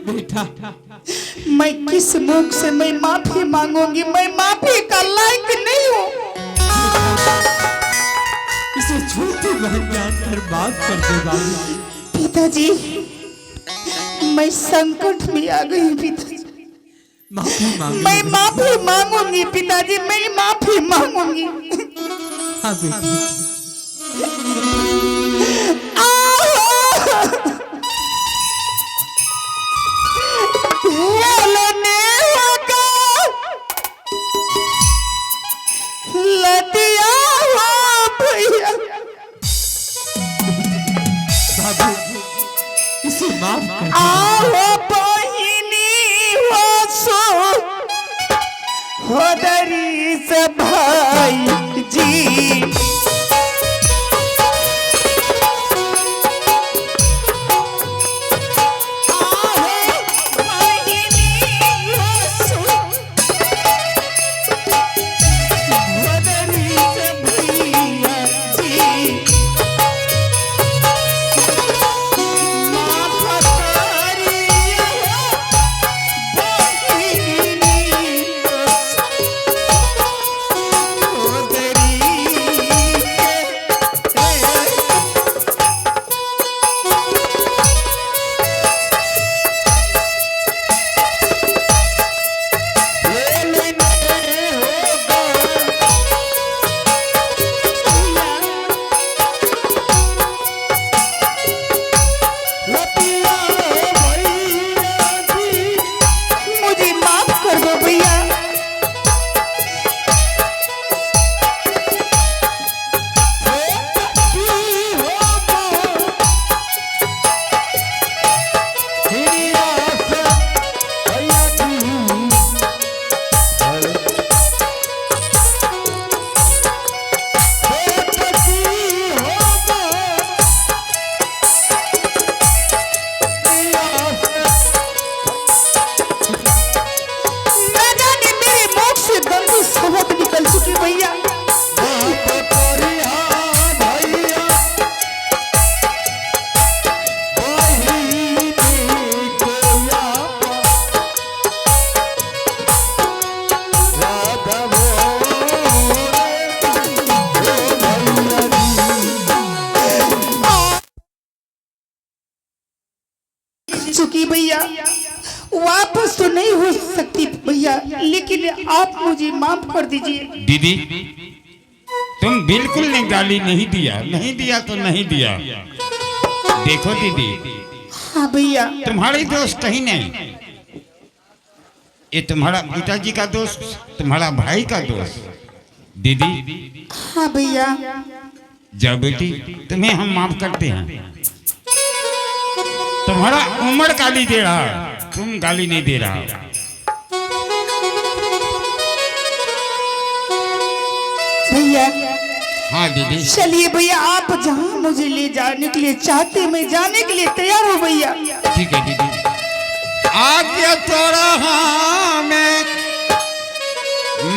बेटा, मैं किस मुख से मैं माफी मांगूंगी? मैं माफी का लायक नहीं हूँ। इसे छोटी बहन जानकर माफ कर दे बाबू। पिताजी, मैं संकट में आ गई पिताजी। माफी मांग। मैं माफी मांगूंगी पिताजी, मैं माफी मांगूंगी। हाँ बेटी। इसे माफ कर दे। आओ बहिनी हो सो हो दरी से भाई जी। चुकी भैया, वापस तो नहीं हो सकती भैया, लेकिन आप मुझे माफ कर दीजिए। दीदी, तुम बिल्कुल ने गाली नहीं दिया, नहीं दिया तो नहीं दिया। देखो दीदी, हाँ भैया, तुम्हारी दोस्त कहीं नहीं, ये तुम्हारा पिताजी का दोस्त, तुम्हारा भाई का दोस्त। दीदी, हाँ भैया, जाओ बेटी, तुम्हें हम माफ करते हैं। तुम्हारा उम्र गाली दे रहा, तुम गाली नहीं दे रहा। भैया, हाँ दीदी, चलिए भैया, आप जहाँ मुझे ले जाने के लिए चाहते, मैं जाने के लिए तैयार हूँ भैया। ठीक है दीदी। आगे तोरा में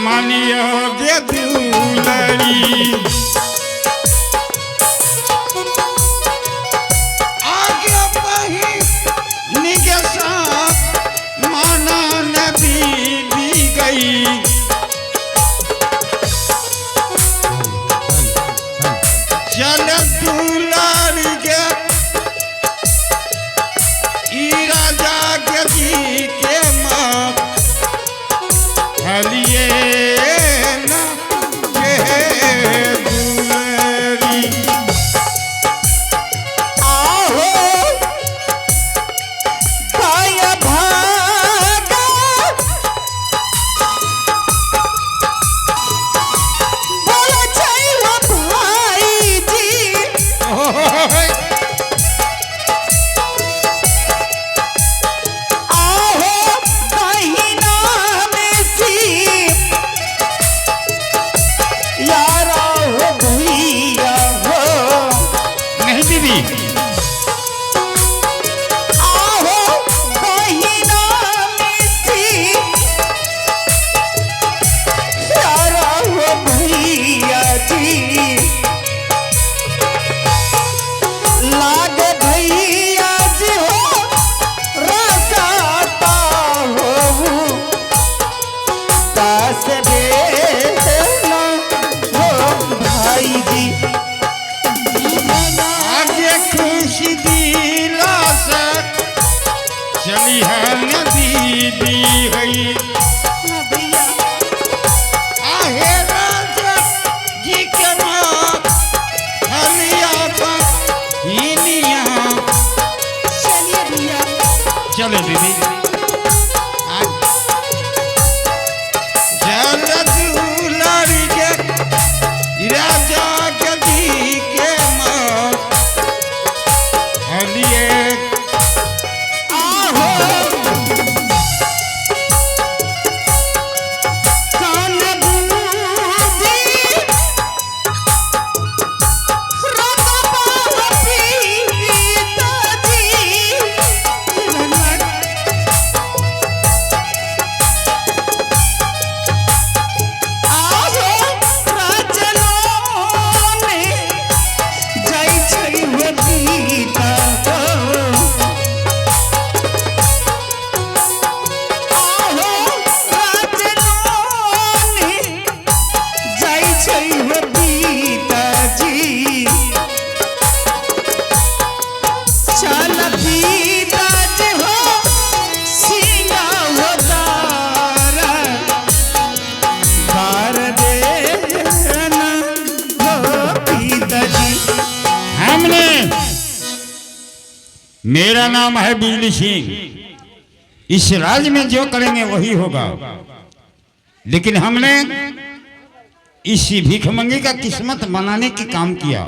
मानियोगे दुलरी, आगे बही निगसा माना नबी दी गई। चल दुलार के राजा के जी के माँ हलिए ना के दुलरी। आओ काया भागा चली है नदी दी गई हाँ भैया आहे राजा जी के माँ हलिया हिनिया। चलिए भैया चलो दीदी जल दुलारी के राजा गदी के माँ हलिए मेरा नाम है बिजली सिंह। इस राज्य में जो करेंगे वही होगा, लेकिन हमने इस भिखमंगी का किस्मत बनाने की काम किया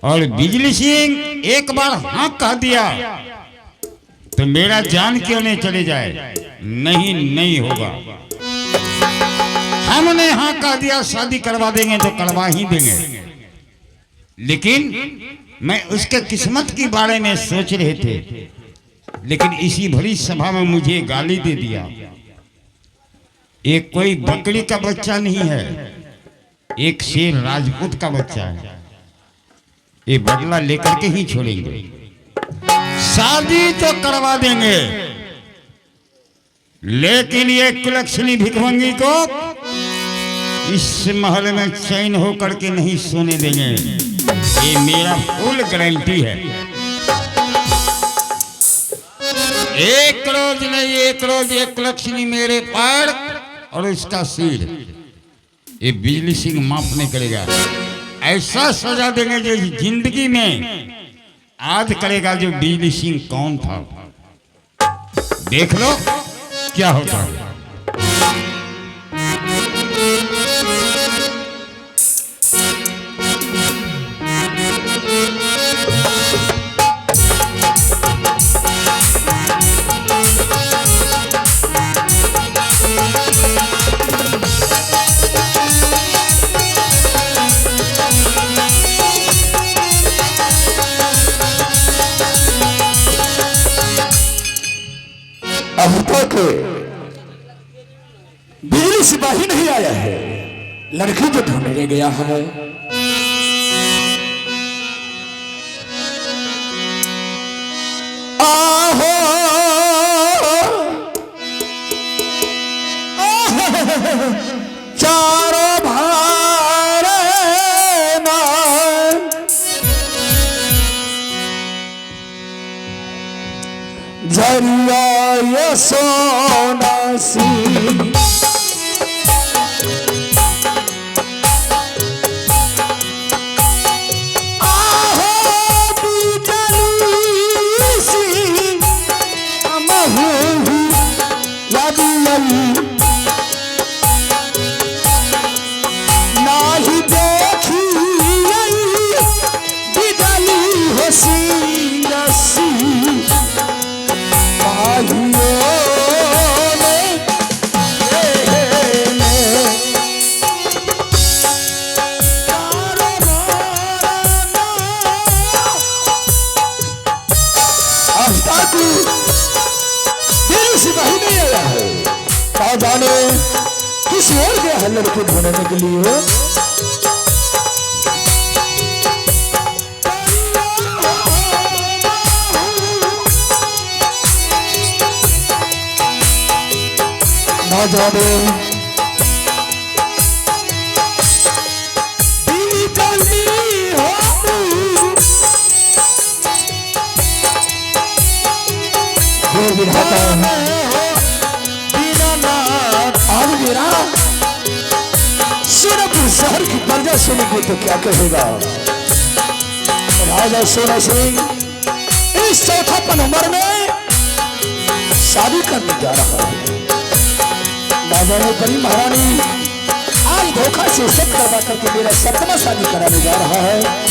और बिजली सिंह एक बार हाँ कह दिया तो मेरा जान क्यों नहीं चले जाए। नहीं नहीं होगा। हमने हाँ कह दिया शादी करवा देंगे तो करवा ही देंगे, लेकिन मैं उसके किस्मत के बारे में सोच रहे थे, लेकिन इसी भरी सभा में मुझे गाली दे दिया। एक कोई बकरी का बच्चा नहीं है, एक शेर राजपूत का बच्चा है। ये बदला लेकर के ही छोड़ेंगे। शादी तो करवा देंगे, लेकिन ये कुलक्षणी भिखमंगी को इस महल में चैन होकर के नहीं सोने देंगे। ये मेरा फुल गारंटी है। एक रोज नहीं, एक रोज एक लक्ष्मी मेरे पैर और उसका सिर ये बिजली सिंह माफ नहीं करेगा। ऐसा सजा देंगे जो जिंदगी में आज करेगा जो बिजली सिंह कौन था। देख लो क्या होता है। अब तक बिजली सिपाही नहीं आया है, लड़की जो ढूंढने गया है। आहो चारों भारे झरिया ये सोना सी जाने किस ओर गया है लड़के ढूंढने के लिए। ना जाने हे विधाता आज मेरा सोनापुर शहर की प्रजा सुनेगी तो क्या कहेगा। राजा सोना सिंह इस चौथापन उम्र में शादी करने जा रहा है। राजा ने परी महारानी आज धोखा से सब करवा करके मेरा सपना शादी कराने जा रहा है।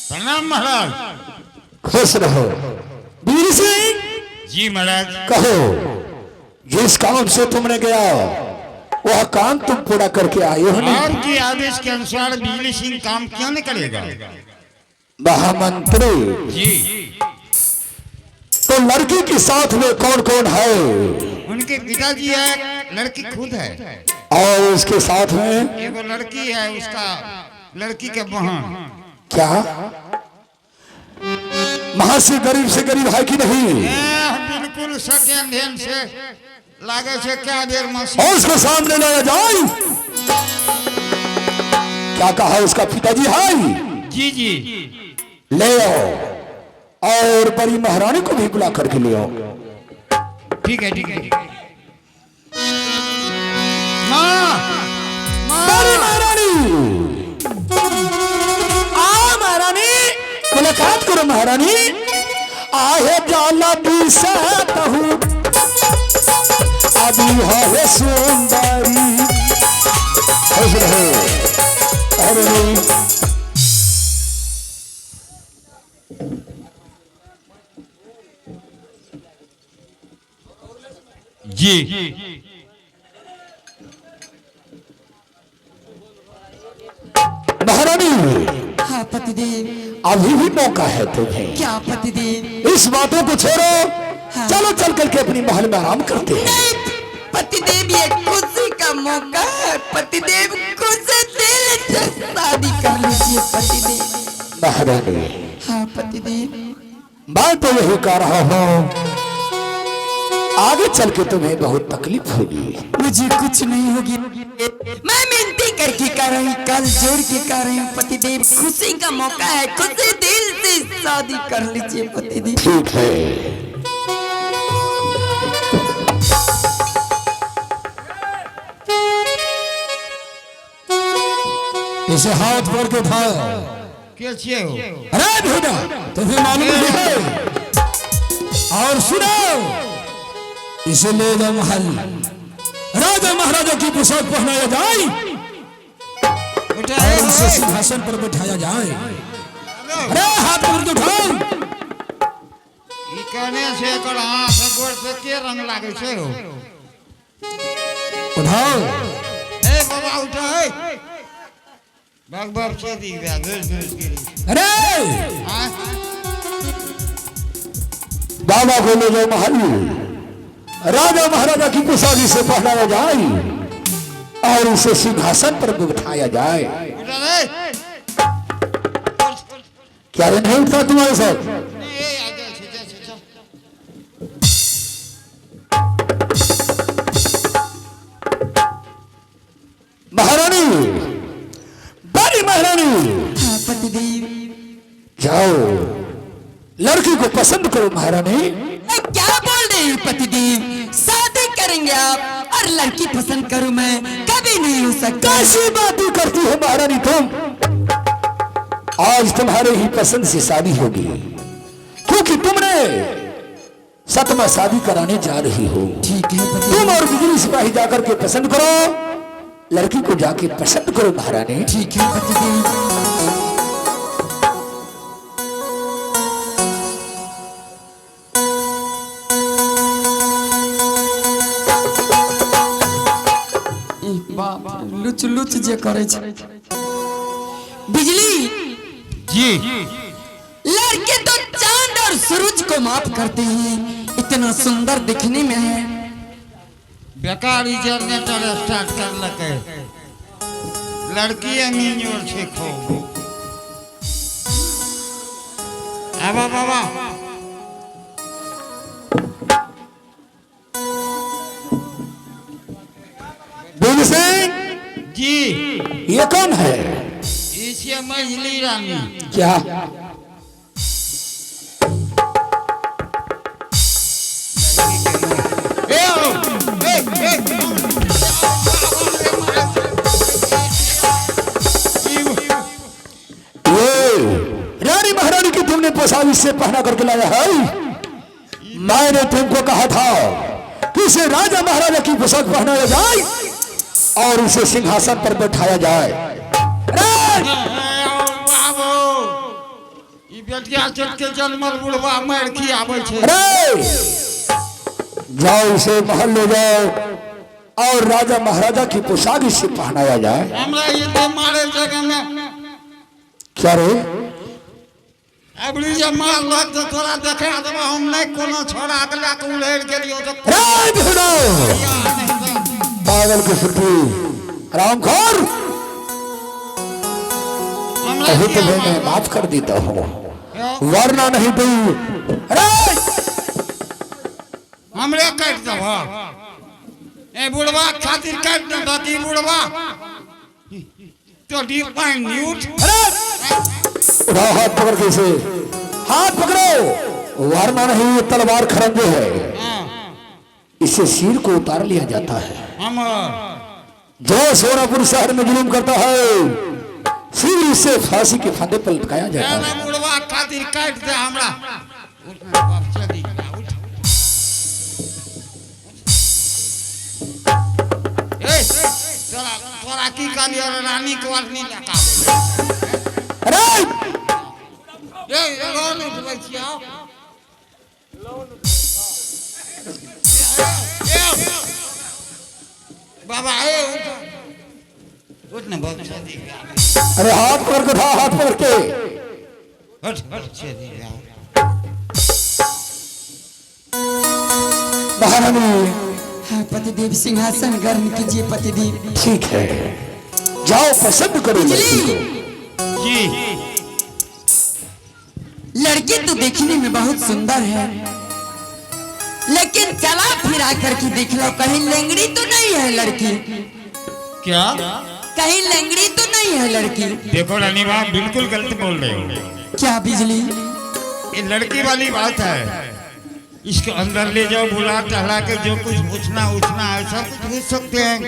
प्रणाम महाराज। खुश रहो वीर सिंह जी महाराज। कहो जिस काम से तुमने गया वह काम तुम पूरा करके आए हो नहीं। आपके आदेश के अनुसार बिजली सिंह काम क्यों नहीं करेगा। महामंत्री जी तो लड़की के साथ में कौन कौन है। उनके पिताजी है, लड़की खुद है और उसके साथ में एगो लड़की है, उसका लड़की के बहन। क्या महा से गरीब है कि नहीं। बिल्कुल सेकेंड हैंड से लागे से क्या देर और मशीन। उसको सामने लाया जाए। क्या कहा उसका पिताजी है। जी जी ले आओ और बड़ी महारानी को भी बुला करके ले आओ। ठीक है ठीक है। माँ बड़ी महारानी आ महारानी मुलाकात करो महारानी। आहे जाला दिशा कहूँ अभी है सुंदरी। खुश रहो अरे जी महारानी। हाँ पतिदेव। अभी भी मौका है तुम्हें। क्या पतिदेव। इस बातों को छोड़ो। हाँ। चलो चल करके अपनी महल में आराम करते हैं। पतिदेव ये खुशी का मौका है पतिदेव। खुद दिल से शादी कर लीजिए पतिदेव। महारानी हाँ पतिदेव। मैं तो यही कह रहा हूँ आगे चल के तुम्हें बहुत तकलीफ होगी। मुझे कुछ नहीं होगी। मैं मिनती करके कर रही, कल जोड़ के कर रही हूँ पतिदेव। खुशी का मौका है, खुशी दिल से शादी कर लीजिए पतिदेव। ठीक है। इसे हाथ पकड़ के उठाओ। क्या चाहिए हो। अरे भेड़ा तुम्हें मालूम नहीं है। और सुनो इसे ले जाओ महल। राजा महाराजा की पोशाक पहनाया जाए और इसे सिंहासन पर बैठाया जाए। अरे हाथ पकड़ के उठाओ। ई कहने से एकर हाथ गोड़ पे के रंग लागे छे हो। उठाओ। ए बाबा उठा है। बाग बाग से दी गया घुस गिरी। अरे हां बाबा को ले जाओ महल। राजा महाराजा की पोशाक से पहनाया जाए और उसे सिंहासन पर बिठाया जाए। उठा रे। क्या रे नहीं उठता तुम्हारे साथ। ए आजा चल। महारानी बड़ी महारानी हाँ पतिदेव। जाओ लड़की को पसंद करो महारानी। मैं क्या बोल रही हूँ पतिदेव। शादी करेंगे आप और लड़की पसंद करूँ मैं, कभी नहीं हो सकता। कैसी बातें करती हो महारानी तुम। आज तुम्हारे ही पसंद से शादी होगी, क्योंकि तुमने सतमा शादी कराने जा रही हो। ठीक है पति तुम और बिजली सिपाही जाकर के पसंद करो, लड़की को जाके पसंद करो महारानी। ठीक है पतिदेव। लुच लुच जे करे छे। बिजली जी लड़के तो चांद और सूरज को माफ करते हैं, इतना सुंदर दिखने में है। बेकार जनरेटर स्टार्ट कर लगे, लड़की मीजोर से खो। आवा बाबा बोल सिंह, जी ये कौन है? इसे मझली रानी। क्या रानी महारानी की तुमने पोशाक इससे पहना करके लाया है? मैंने तुमको कहा था कि इसे राजा महाराजा की पोशाक पहनाया जाए और उसे सिंहासन पर बैठाया जाए। जाओ इसे महल ले जाओ और राजा महाराजा की पोशाक इससे पहनाया जाए। क्या रे? अबली जब मार लग तो थोड़ा देखा तो हम नहीं कोनो छोड़ा अगला को उड़ेल के लिए तो पागल के फुटी रामखोर, अभी तुम्हें मैं माफ कर देता हूँ, वरना नहीं तो हमरे काट दो। ए बुढ़वा खातिर काट दो, बाकी बुढ़वा तो डी पाइन न्यूट। उठाओ हाथ पकड़ के इसे, हाथ पकड़ो, वरना नहीं ये तलवार खरंजे है, इससे सिर को उतार लिया जाता है। हम जो सोनापुर शहर में जुलूम करता है फिर इससे फांसी के फंदे पर लटकाया जाता है। बुढ़वा खातिर काट दे हमरा। बाप चली ए तोरा की काली और रानी को नहीं लगा। अरे ए लोन उठबै छिया। बाबा ए उठ ना बाप शादी। अरे हाथ पकड़ के उठा, हाथ पकड़ के हट हट शादी। महारानी। हाँ पतिदेव, सिंहासन ग्रहण कीजिए पतिदेव। ठीक है, जाओ पसंद करो लड़की को। जी लड़की तो देखने में बहुत सुंदर है, लेकिन चला फिरा करके देख लो, कहीं लंगड़ी तो नहीं है लड़की? क्या? कहीं लंगड़ी तो नहीं है लड़की? देखो रानी बाप बिल्कुल गलत बोल रहे हो। क्या बिजली? ये लड़की वाली बात है, इसको अंदर ले जाओ, बुला टहला के जो कुछ पूछना है सब कुछ पूछ सकते हैं,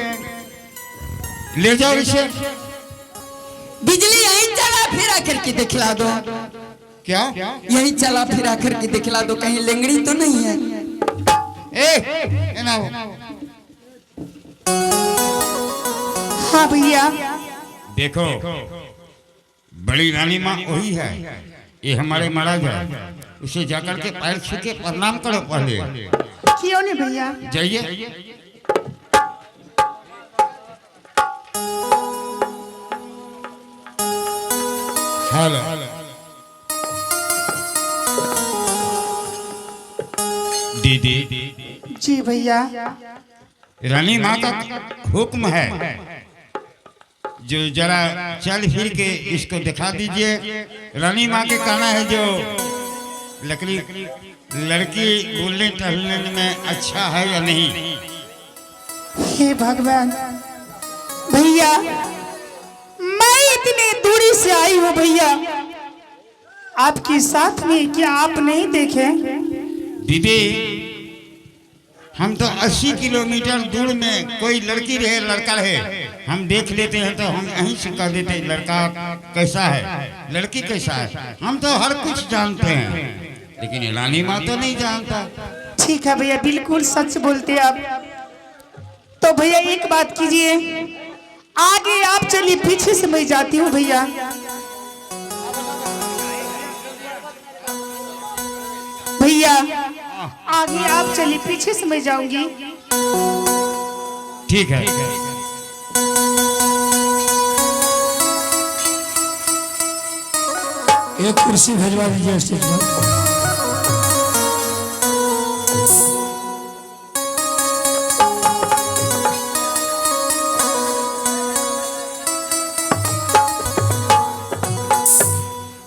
ले जाओ इसे। बिजली यही चला फिरा करके दिखला दो। क्या? यही चला फिरा करके दिखला दो, कहीं लंगड़ी तो नहीं है? ना हाँ भैया। देखो बड़ी रानी माँ वही है, ये हमारे महाराज है, उसे जाकर के पैर छू के प्रणाम करो पहले। क्यों नहीं भैया? जाइए। हेलो दीदी। जी भैया। रानी माँ का हुक्म है, जो जरा चल फिर के इसको दिखा दीजिए। रानी माँ के कहना है जो लड़की बोलने टहलने में अच्छा है या नहीं। हे भगवान भैया, मैं इतने दूरी से आई हूँ भैया, आपके साथ में क्या आप नहीं देखे? दीदी हम तो 80 किलोमीटर दूर में कोई लड़की रहे लड़का रहे हम देख लेते हैं तो हम यहीं से कह देते हैं लड़का कैसा है, लड़की कैसा है। हम तो हर कुछ जानते हैं, लेकिन रानी माँ तो नहीं जानता। ठीक है भैया, बिल्कुल सच बोलते हैं आप। तो भैया एक बात कीजिए, आगे आप चलिए, पीछे से मैं जाती हूँ भैया। भैया आगे आप चलिए, पीछे से मैं जाऊंगी। ठीक है। एक कुर्सी भेजवा दीजिए स्टेज पर।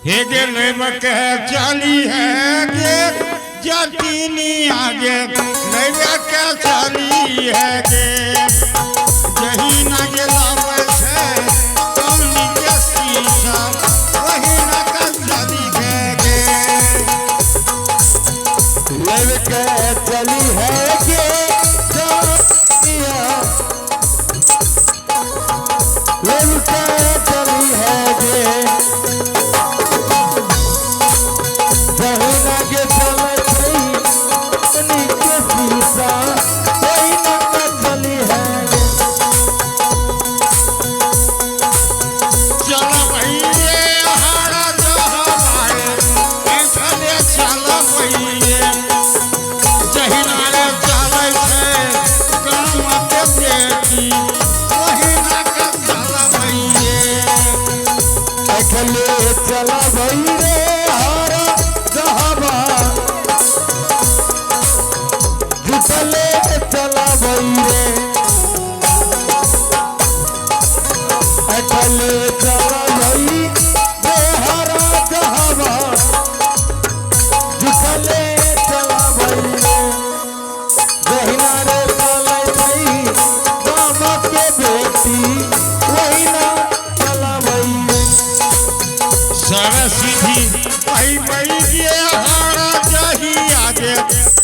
हे गे लेबक चाली है गे जतीनी आगे लेबक चाली है गे जही ना गेला है कौनी के शीशा वही ना का चाली है गे लेबक चली है गे जतिया लेबक चली है गे चला भाई रे हरा जहाबा जुटले चला भाई रे अटले चला भाई रे हरा जहाबा जुटले चला भाई रे जहिना रे चला भाई दामा के बेटी वही ना चला भाई सरस्वती भाई भाई ये हारा जही आगे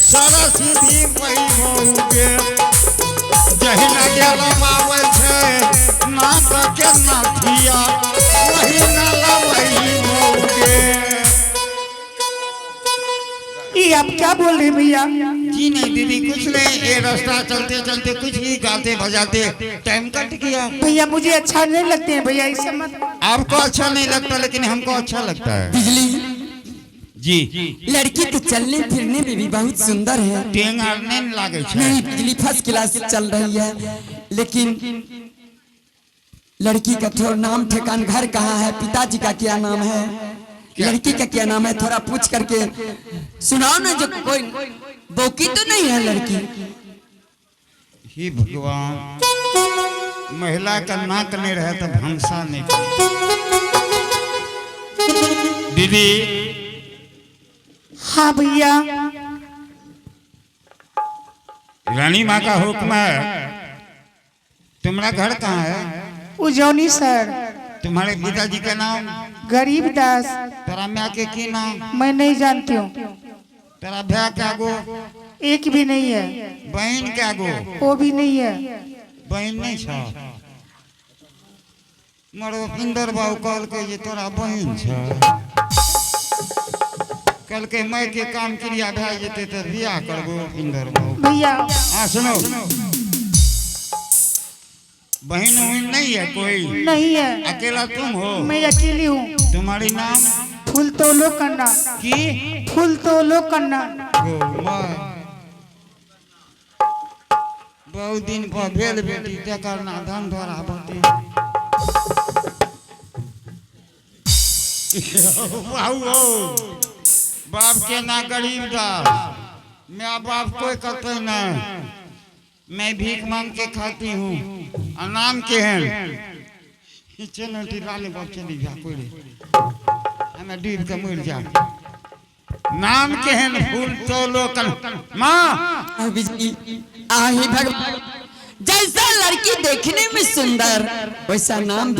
सरस्वती भाई होगे जही ना गेला मावल छे ना के नाथिया वही ना लवई होगे। ये आप क्या बोल रहे हैं भैया? जी नहीं दीदी कुछ नहीं, ये रास्ता चलते चलते कुछ ही गाते बजाते टाइम कट गया। भैया मुझे अच्छा नहीं लगते हैं भैया, इससे मत। आपको अच्छा नहीं लगता लेकिन हमको अच्छा लगता है। बिजली जी लड़की तो चलने फिरने में भी बहुत सुंदर है। टेंग आरने लागे छे। नहीं बिजली फर्स्ट क्लास चल रही है, लेकिन लड़की का थोड़ा नाम ठिकान घर कहाँ है, पिताजी का क्या नाम है, लड़की का क्या नाम है, थोड़ा पूछ करके सुनाओ ना। जो कोई बोकी तो नहीं है लड़की? हे भगवान, महिला का नाक नहीं रहे तो भंसा नहीं। दीदी हाँ भैया। रानी माँ का हुक्म है। तुम्हारा घर कहाँ है? उजौनी सर। तुम्हारे पिताजी का नाम? गरीब दास। तेरा माँ के की नाम? मैं नहीं जानती हूँ। तेरा भैया क्या गो? एक भी नहीं है। बहन क्या गो? वो भी नहीं है। बहन नहीं छा? मरो इंदर बाबू कल के ये तोरा बहन छा? कल के मैं के काम क्रिया भै जेते तो बियाह करबो इंदर बाबू। भैया हाँ सुनो, बहन वहन नहीं है कोई? नहीं है, अकेला तुम हो? मैं अकेली हूँ। तुम्हारी नाम? फूल तोलो कन्ना। की? फूल तोलो कन्ना। बहुत दिन पर भेल बेटी तेकर ना धन धरा बटे। बाप के ना गरीब दास, मैं बाप कोई करते ना, मैं भीख मांग के खाती हूँ। नाम के हैं चलो टिराले बाप चली जा कोई हमें डूब के मर जा। नाम के हैं फूल तोलो कन माँ। बिजली आही भगवान, जैसा लड़की देखने में सुंदर वैसा नाम